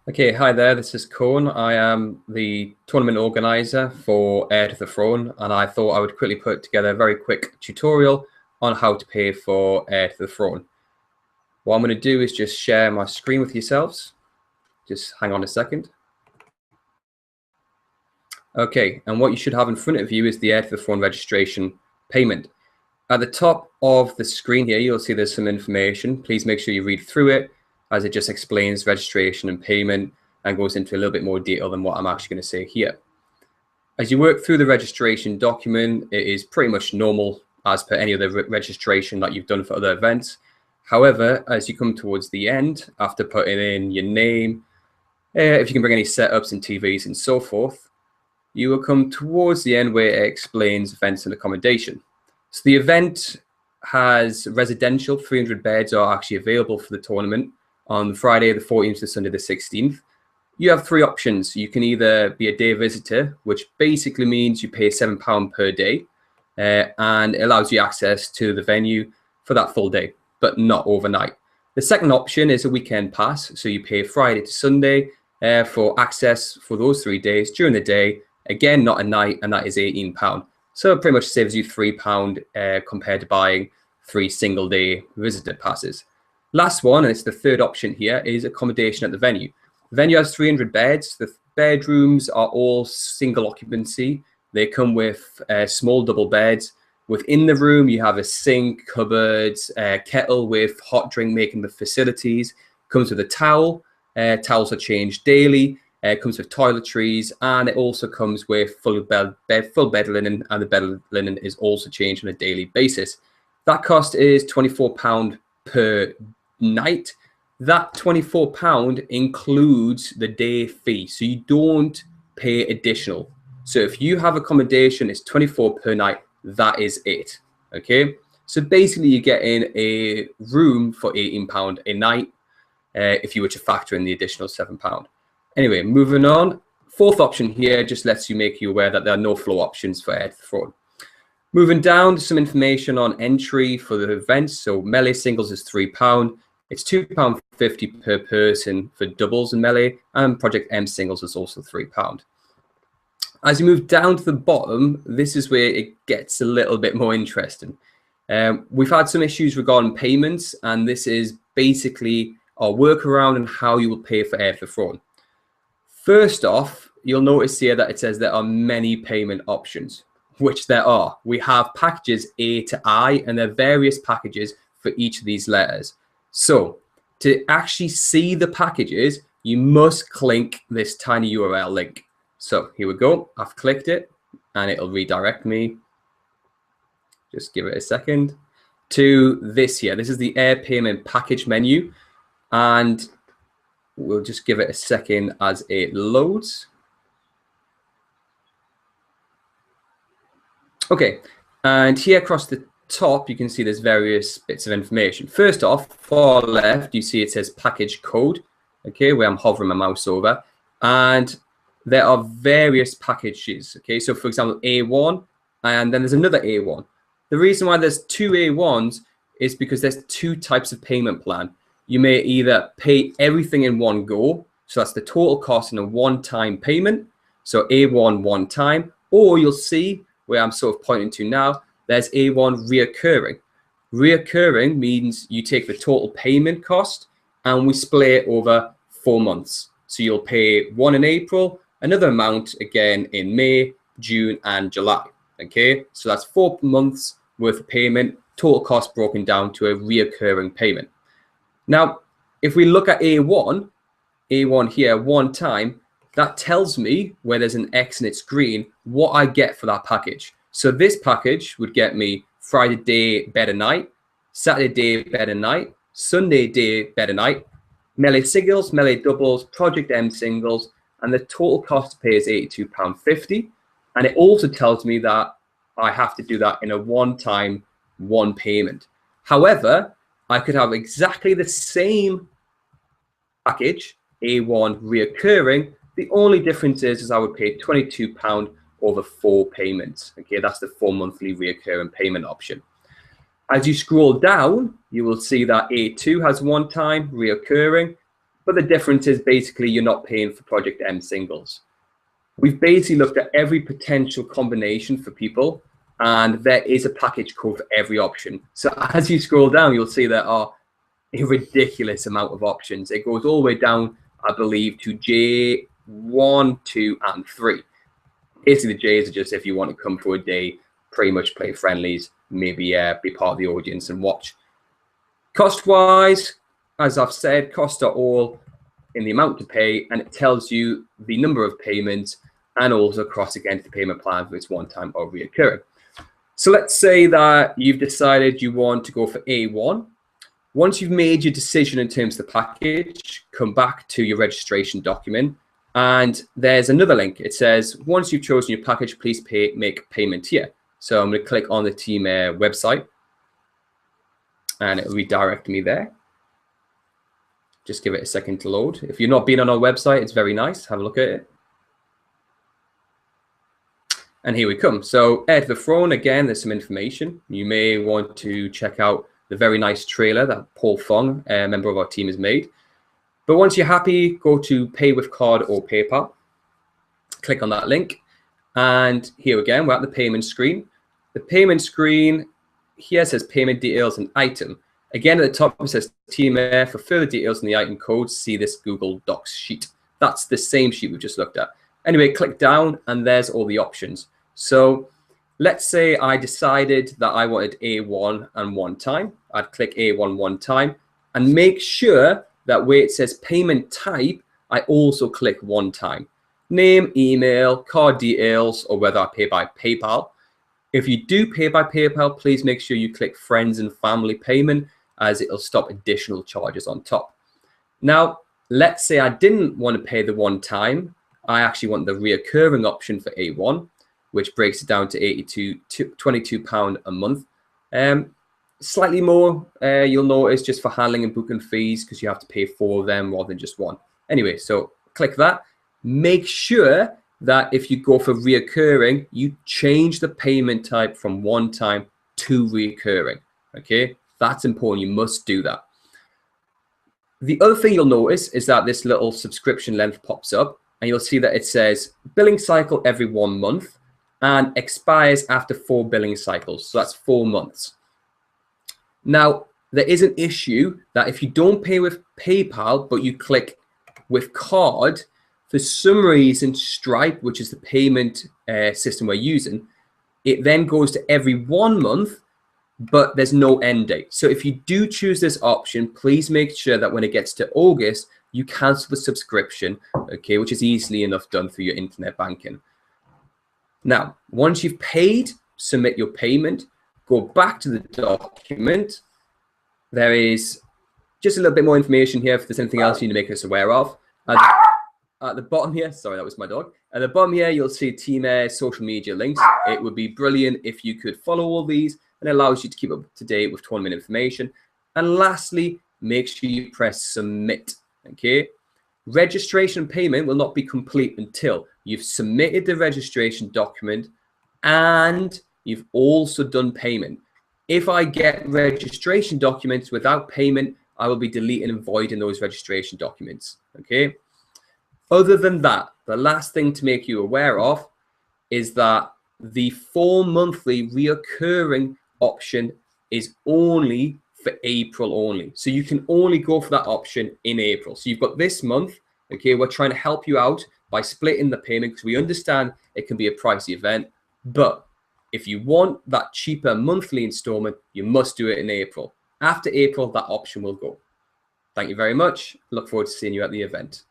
Okay, hi there, this is Koen. I am the tournament organizer for Heir to the Throne, and I thought I would quickly put together a very quick tutorial on how to pay for Heir to the Throne. What I'm going to do is just share my screen with yourselves. Just hang on a second. Okay, and what you should have in front of you is the Heir to the Throne registration payment. At the top of the screen here, you'll see there's some information. Please make sure you read through it, as it just explains registration and payment and goes into a little bit more detail than what I'm actually going to say here. As you work through the registration document, it is pretty much normal as per any other registration that you've done for other events. However, as you come towards the end, after putting in your name, if you can bring any setups and TVs and so forth, you will come towards the end where it explains events and accommodation. So the event has residential, 300 beds are actually available for the tournament on Friday the 14th to Sunday the 16th. You have three options. You can either be a day visitor, which basically means you pay £7 per day, and it allows you access to the venue for that full day, but not overnight. The second option is a weekend pass. So you pay Friday to Sunday for access for those 3 days during the day, again, not a night, and that is £18. So it pretty much saves you £3 compared to buying 3 single-day visitor passes. Last one, and it's the third option here, is accommodation at the venue. The venue has 300 beds. The bedrooms are all single occupancy. They come with small double beds. Within the room, you have a sink, cupboards, kettle with hot drink making the facilities. Comes with a towel. Towels are changed daily. It comes with toiletries, and it also comes with full bed linen, and the bed linen is also changed on a daily basis. That cost is £24 per night. That £24 includes the day fee, so you don't pay additional. So if you have accommodation, it's £24 per night. That is it. Okay, so basically you're getting a room for £18 a night if you were to factor in the additional £7. Anyway, moving on. Fourth option here just lets you make you aware that there are no flow options for Heir to the Throne. Moving down to some information on entry for the events. So melee singles is £3. It's £2.50 per person for doubles and melee, and Project M singles is also £3. As you move down to the bottom, this is where it gets a little bit more interesting. We've had some issues regarding payments, and this is basically our workaround and how you will pay for Heir to the Throne. First off, you'll notice here that it says there are many payment options, which there are. We have packages A to I, and there are various packages for each of these letters. So to actually see the packages, you must click this tiny URL link. So here we go. I've clicked it, and it'll redirect me. Just give it a second to this here. This is the Heir Payment Package menu, and we'll just give it a second as it loads. Okay, and here across the top, you can see there's various bits of information. First off, far left, you see it says package code, okay, where I'm hovering my mouse over, and there are various packages, okay? So for example, A1, and then there's another A1. The reason why there's two A1s is because there's two types of payment plan. You may either pay everything in one go, so that's the total cost in a one-time payment, so A1 one time, or you'll see where I'm sort of pointing to now, there's A1 reoccurring. Reoccurring means you take the total payment cost and we split it over 4 months. So you'll pay one in April, another amount again in May, June, and July. Okay, so that's 4 months worth of payment, total cost broken down to a reoccurring payment. Now, if we look at A1 here, one time, that tells me where there's an X and it's green, what I get for that package. So this package would get me Friday day, better night, Saturday day, better night, Sunday day, better night, melee singles, melee doubles, Project M singles, and the total cost to pay is £82.50. And it also tells me that I have to do that in a one-time, one payment. However, I could have exactly the same package, A1 reoccurring. The only difference is I would pay £22 over 4 payments. Okay, that's the 4 monthly reoccurring payment option. As you scroll down, you will see that A2 has one time reoccurring, but the difference is basically you're not paying for Project M singles. We've basically looked at every potential combination for people, and there is a package code for every option. So as you scroll down, you'll see there are a ridiculous amount of options. It goes all the way down, I believe, to J1, 2, and 3. Basically, the J's are just if you want to come for a day, pretty much play friendlies, maybe be part of the audience and watch. Cost-wise, as I've said, costs are all in the amount to pay, and it tells you the number of payments and also cross against the payment plan if it's one time or reoccurring. So let's say that you've decided you want to go for A1. Once you've made your decision in terms of the package, come back to your registration document, and there's another link. It says, once you've chosen your package, please make payment here. So I'm going to click on the team website, and it will redirect me there. Just give it a second to load. If you've not been on our website, it's very nice. Have a look at it. And here we come. So Heir to the Throne, again, there's some information. You may want to check out the very nice trailer that Paul Fong, a member of our team, has made. But once you're happy, go to pay with card or PayPal. Click on that link. And here again, we're at the payment screen. The payment screen here says payment details and item. Again, at the top, it says Team Heir. For further details on the item codes, see this Google Docs sheet. That's the same sheet we just looked at. Anyway, click down and there's all the options. So let's say I decided that I wanted A1 and one time. I'd click A1 one time and make sure that where it says payment type, I also click one time. Name, email, card details, or whether I pay by PayPal. If you do pay by PayPal, please make sure you click friends and family payment, as it'll stop additional charges on top. Now, let's say I didn't want to pay the one time. I actually want the reoccurring option for A1, which breaks it down to £22 a month. Slightly more, you'll notice, just for handling and booking fees, because you have to pay 4 of them rather than just one. Anyway, so click that. Make sure that if you go for reoccurring, you change the payment type from one time to reoccurring. Okay, that's important. You must do that. The other thing you'll notice is that this little subscription length pops up, and you'll see that it says billing cycle every 1 month and expires after 4 billing cycles. So that's 4 months. Now, there is an issue that if you don't pay with PayPal, but you click with card, for some reason, Stripe, which is the payment system we're using, it then goes to every 1 month, but there's no end date. So if you do choose this option, please make sure that when it gets to August, you cancel the subscription, okay, which is easily enough done through your internet banking. Now, once you've paid, submit your payment, go back to the document. There is just a little bit more information here if there's anything else you need to make us aware of. At the bottom here, sorry, that was my dog. At the bottom here, you'll see Team Heir's social media links. It would be brilliant if you could follow all these, and it allows you to keep up to date with tournament information. And lastly, make sure you press submit, okay? Registration payment will not be complete until you've submitted the registration document and you've also done payment. If I get registration documents without payment, I will be deleting and voiding those registration documents, okay? Other than that, the last thing to make you aware of is that the 4 monthly reoccurring option is only for April only. So you can only go for that option in April. So you've got this month, okay? We're trying to help you out by splitting the payment because we understand it can be a pricey event, but if you want that cheaper monthly installment, you must do it in April. After April, that option will go. Thank you very much. Look forward to seeing you at the event.